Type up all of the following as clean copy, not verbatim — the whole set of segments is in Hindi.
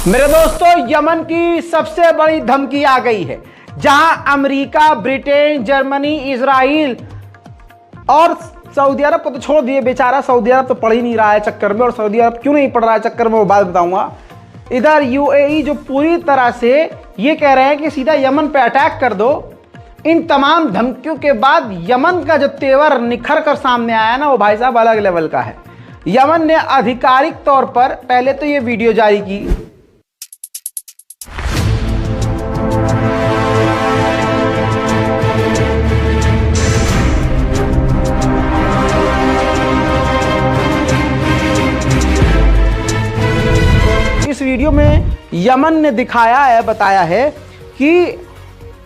मेरे दोस्तों, यमन की सबसे बड़ी धमकी आ गई है, जहां अमेरिका, ब्रिटेन, जर्मनी, इजराइल और सऊदी अरब को तो छोड़ दिए, बेचारा सऊदी अरब तो पड़ ही नहीं रहा है चक्कर में। और सऊदी अरब क्यों नहीं पड़ रहा है चक्कर में, वो बात बताऊंगा। इधर यूएई जो पूरी तरह से ये कह रहे हैं कि सीधा यमन पे अटैक कर दो। इन तमाम धमकियों के बाद यमन का जो तेवर निखर कर सामने आया ना, वो भाई साहब अलग लेवल का है। यमन ने आधिकारिक तौर पर पहले तो ये वीडियो जारी की। इस वीडियो में यमन ने दिखाया है, बताया है कि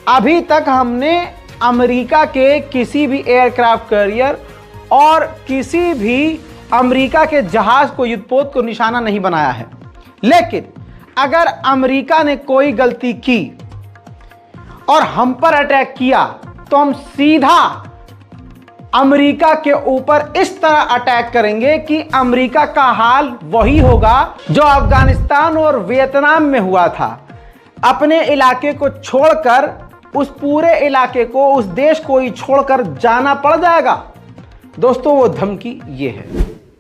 अभी तक हमने अमेरिका के किसी भी एयरक्राफ्ट कैरियर और किसी भी अमेरिका के जहाज को, युद्धपोत को निशाना नहीं बनाया है। लेकिन अगर अमेरिका ने कोई गलती की और हम पर अटैक किया तो हम सीधा अमेरिका के ऊपर इस तरह अटैक करेंगे कि अमेरिका का हाल वही होगा जो अफगानिस्तान और वियतनाम में हुआ था। अपने इलाके को छोड़कर, उस पूरे इलाके को, उस देश को ही छोड़कर जाना पड़ जाएगा। दोस्तों, वो धमकी ये है।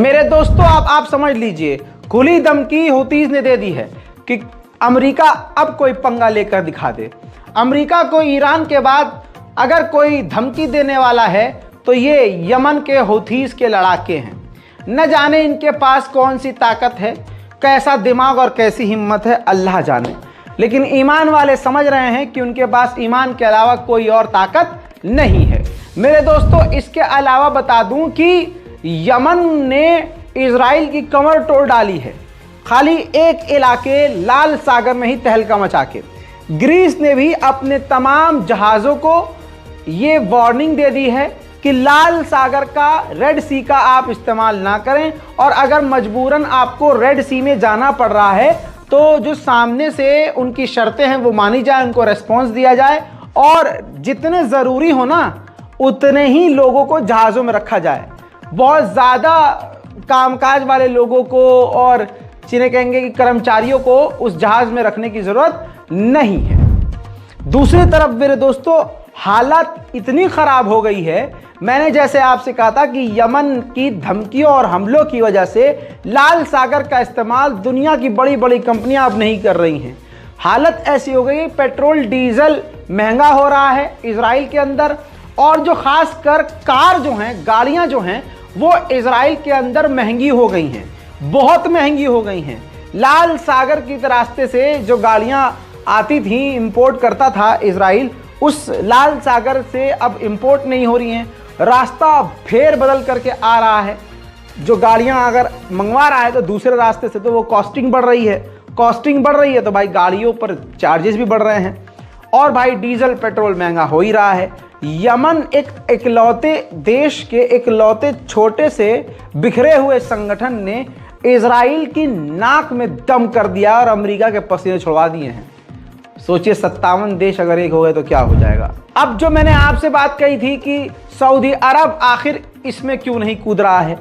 मेरे दोस्तों, आप समझ लीजिए, खुली धमकी हूतीज ने दे दी है कि अमेरिका अब कोई पंगा लेकर दिखा दे। अमेरिका को ईरान के बाद अगर कोई धमकी देने वाला है तो ये यमन के हूतीज के लड़ाके हैं। न जाने इनके पास कौन सी ताकत है, कैसा दिमाग और कैसी हिम्मत है, अल्लाह जाने। लेकिन ईमान वाले समझ रहे हैं कि उनके पास ईमान के अलावा कोई और ताकत नहीं है। मेरे दोस्तों, इसके अलावा बता दूं कि यमन ने इजराइल की कमर तोड़ डाली है, खाली एक इलाके लाल सागर में ही तहलका मचा के। ग्रीस ने भी अपने तमाम जहाज़ों को ये वार्निंग दे दी है कि लाल सागर का, रेड सी का आप इस्तेमाल ना करें, और अगर मजबूरन आपको रेड सी में जाना पड़ रहा है तो जो सामने से उनकी शर्तें हैं वो मानी जाए, उनको रेस्पॉन्स दिया जाए, और जितने ज़रूरी हो ना उतने ही लोगों को जहाज़ों में रखा जाए। बहुत ज़्यादा कामकाज वाले लोगों को और जिन्हें कहेंगे कि कर्मचारियों को उस जहाज़ में रखने की ज़रूरत नहीं है। दूसरी तरफ मेरे दोस्तों, हालत इतनी ख़राब हो गई है, मैंने जैसे आपसे कहा था कि यमन की धमकियों और हमलों की वजह से लाल सागर का इस्तेमाल दुनिया की बड़ी बड़ी कंपनियां अब नहीं कर रही हैं। हालत ऐसी हो गई, पेट्रोल डीजल महंगा हो रहा है इजराइल के अंदर, और जो खासकर कार जो हैं, गाड़ियां जो हैं, वो इजराइल के अंदर महंगी हो गई हैं, बहुत महंगी हो गई हैं। लाल सागर की रास्ते से जो गाड़ियां आती थी, इंपोर्ट करता था इजराइल, उस लाल सागर से अब इंपोर्ट नहीं हो रही हैं, रास्ता फेर बदल करके आ रहा है। जो गाड़ियां अगर मंगवा रहा है तो दूसरे रास्ते से, तो वो कॉस्टिंग बढ़ रही है। कॉस्टिंग बढ़ रही है तो भाई गाड़ियों पर चार्जेस भी बढ़ रहे हैं, और भाई डीजल पेट्रोल महंगा हो ही रहा है। यमन एक इकलौते देश के इकलौते छोटे से बिखरे हुए संगठन ने इजराइल की नाक में दम कर दिया और अमेरिका के पसीने छुड़वा दिए हैं। सोचिए, 57 देश अगर एक हो गए तो क्या हो जाएगा। अब जो मैंने आपसे बात कही थी कि सऊदी अरब आखिर इसमें क्यों नहीं कूद रहा है,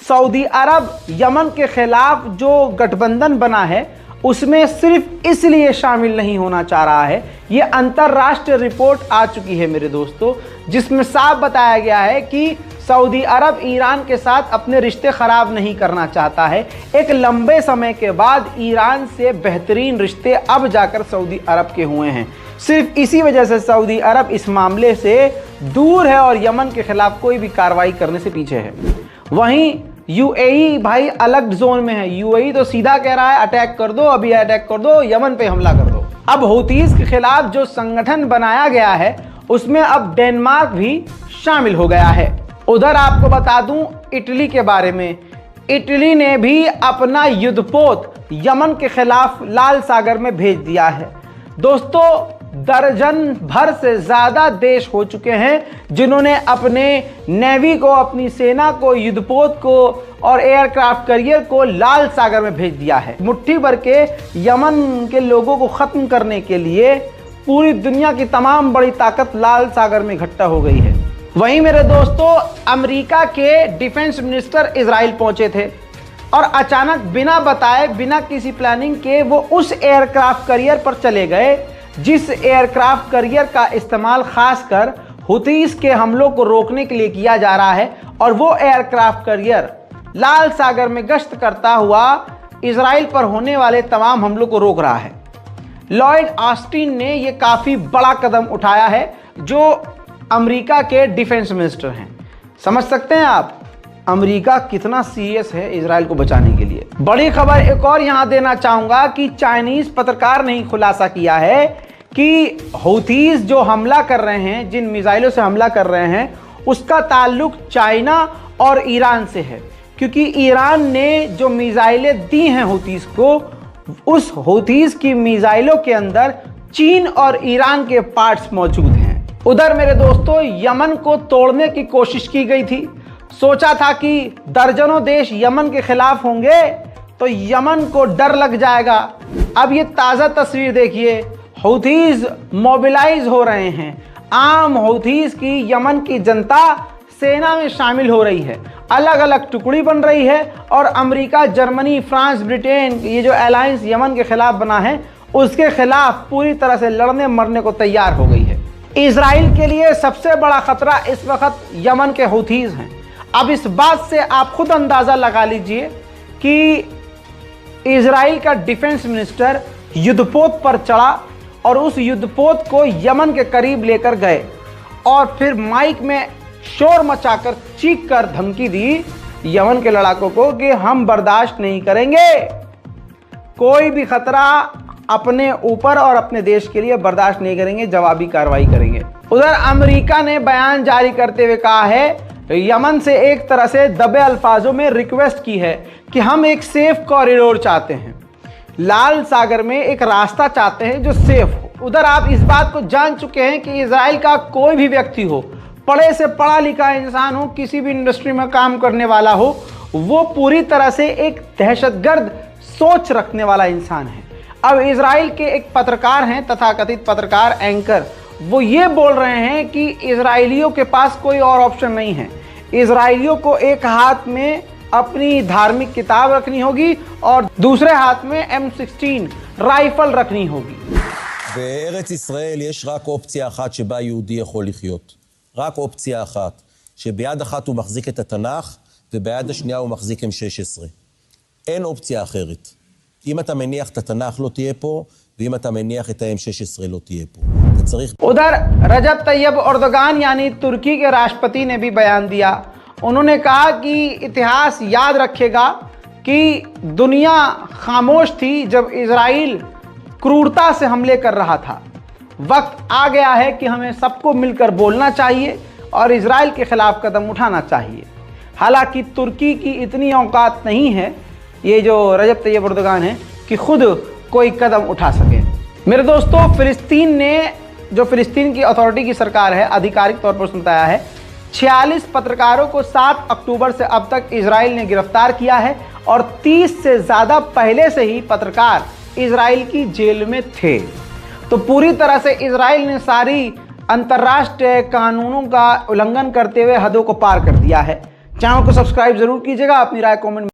सऊदी अरब यमन के खिलाफ जो गठबंधन बना है उसमें सिर्फ इसलिए शामिल नहीं होना चाह रहा है। ये अंतर्राष्ट्रीय रिपोर्ट आ चुकी है मेरे दोस्तों, जिसमें साफ बताया गया है कि सऊदी अरब ईरान के साथ अपने रिश्ते ख़राब नहीं करना चाहता है। एक लंबे समय के बाद ईरान से बेहतरीन रिश्ते अब जाकर सऊदी अरब के हुए हैं। सिर्फ इसी वजह से सऊदी अरब इस मामले से दूर है और यमन के खिलाफ कोई भी कार्रवाई करने से पीछे है। वहीं यूएई भाई अलग जोन में है। यूएई तो सीधा कह रहा है अटैक कर दो, अभी अटैक कर दो, यमन पे हमला कर दो। अब हूतीज के खिलाफ जो संगठन बनाया गया है उसमें अब डेनमार्क भी शामिल हो गया है। उधर आपको बता दूं इटली के बारे में। इटली ने भी अपना युद्धपोत यमन के खिलाफ लाल सागर में भेज दिया है। दोस्तों, दर्जन भर से ज्यादा देश हो चुके हैं जिन्होंने अपने नेवी को, अपनी सेना को, युद्धपोत को और एयरक्राफ्ट कैरियर को लाल सागर में भेज दिया है। मुट्ठी भर के यमन के लोगों को खत्म करने के लिए पूरी दुनिया की तमाम बड़ी ताकत लाल सागर में इकट्ठा हो गई है। वहीं मेरे दोस्तों, अमेरिका के डिफेंस मिनिस्टर इजराइल पहुंचे थे और अचानक बिना बताए, बिना किसी प्लानिंग के वो उस एयरक्राफ्ट कैरियर पर चले गए जिस एयरक्राफ्ट कैरियर का इस्तेमाल खासकर हुतीस के हमलों को रोकने के लिए किया जा रहा है। और वो एयरक्राफ्ट कैरियर लाल सागर में गश्त करता हुआ इजराइल पर होने वाले तमाम हमलों को रोक रहा है। लॉयड ऑस्टिन ने यह काफी बड़ा कदम उठाया है, जो अमेरिका के डिफेंस मिनिस्टर हैं। समझ सकते हैं आप अमेरिका कितना सीरियस है इजराइल को बचाने के लिए। बड़ी खबर एक और यहां देना चाहूंगा कि चाइनीज पत्रकार ने खुलासा किया है कि हौथीज जो हमला कर रहे हैं, जिन मिसाइलों से हमला कर रहे हैं, उसका ताल्लुक चाइना और ईरान से है। क्योंकि ईरान ने जो मिसाइलें दी हैं हौथीज को, उस हौथीज की मिसाइलों के अंदर चीन और ईरान के पार्ट्स मौजूद हैं। उधर मेरे दोस्तों, यमन को तोड़ने की कोशिश की गई थी। सोचा था कि दर्जनों देश यमन के खिलाफ होंगे तो यमन को डर लग जाएगा। अब ये ताज़ा तस्वीर देखिए, हौथीज मोबिलाइज हो रहे हैं। आम हौथीज की यमन की जनता सेना में शामिल हो रही है, अलग अलग टुकड़ी बन रही है और अमेरिका, जर्मनी, फ्रांस, ब्रिटेन, ये जो अलायंस यमन के खिलाफ बना है, उसके खिलाफ पूरी तरह से लड़ने मरने को तैयार हो गई है। इजराइल के लिए सबसे बड़ा खतरा इस वक्त यमन के हौथीज हैं। अब इस बात से आप खुद अंदाजा लगा लीजिए कि इजराइल का डिफेंस मिनिस्टर युद्धपोत पर चढ़ा और उस युद्धपोत को यमन के करीब लेकर गए और फिर माइक में शोर मचाकर, चीख कर धमकी दी यमन के लड़ाकों को कि हम बर्दाश्त नहीं करेंगे, कोई भी खतरा अपने ऊपर और अपने देश के लिए बर्दाश्त नहीं करेंगे, जवाबी कार्रवाई करेंगे। उधर अमेरिका ने बयान जारी करते हुए कहा है, यमन से एक तरह से दबे अल्फाजों में रिक्वेस्ट की है कि हम एक सेफ कॉरिडोर चाहते हैं, लाल सागर में एक रास्ता चाहते हैं जो सेफ हो। उधर आप इस बात को जान चुके हैं कि इजराइल का कोई भी व्यक्ति हो, पढ़े से पढ़ा लिखा इंसान हो, किसी भी इंडस्ट्री में काम करने वाला हो, वो पूरी तरह से एक दहशतगर्द सोच रखने वाला इंसान है। अब इजराइल के एक पत्रकार हैं, तथाकथित पत्रकार, एंकर, वो ये बोल रहे हैं कि इजराइलियों के पास कोई और ऑप्शन नहीं है। इजराइलियों को एक हाथ में अपनी धार्मिक किताब रखनी होगी और दूसरे हाथ में M16 राइफल रखनी होगी। בארץ ישראל יש רק אופציה אחת שבה יהודי יכול לחיות. רק אופציה אחת, שביד אחת הוא מחזיק את התנ"ך וביד השנייה הוא מחזיק M16. אין אופציה אחרת. אם אתה מניח את התנ"ך לא תהיה פה, ואם אתה מניח את ה-M16 לא תהיה פה. אתה צריך... उधर रजब तैयब एर्दोगान यानी तुर्की के राष्ट्रपति ने भी बयान दिया। उन्होंने कहा कि इतिहास याद रखेगा कि दुनिया खामोश थी जब इजराइल क्रूरता से हमले कर रहा था। वक्त आ गया है कि हमें सबको मिलकर बोलना चाहिए और इजराइल के खिलाफ कदम उठाना चाहिए। हालांकि तुर्की की इतनी औकात नहीं है, ये जो रजब तैयब एर्दोगान है, कि खुद कोई कदम उठा सके। मेरे दोस्तों, फिलिस्तीन ने, जो फिलिस्तीन की अथॉरिटी की सरकार है, आधिकारिक तौर पर बताया है, 46 पत्रकारों को 7 अक्टूबर से अब तक इजराइल ने गिरफ्तार किया है और 30 से ज़्यादा पहले से ही पत्रकार इजराइल की जेल में थे। तो पूरी तरह से इजराइल ने सारी अंतर्राष्ट्रीय कानूनों का उल्लंघन करते हुए हदों को पार कर दिया है। चैनल को सब्सक्राइब जरूर कीजिएगा, अपनी राय कमेंट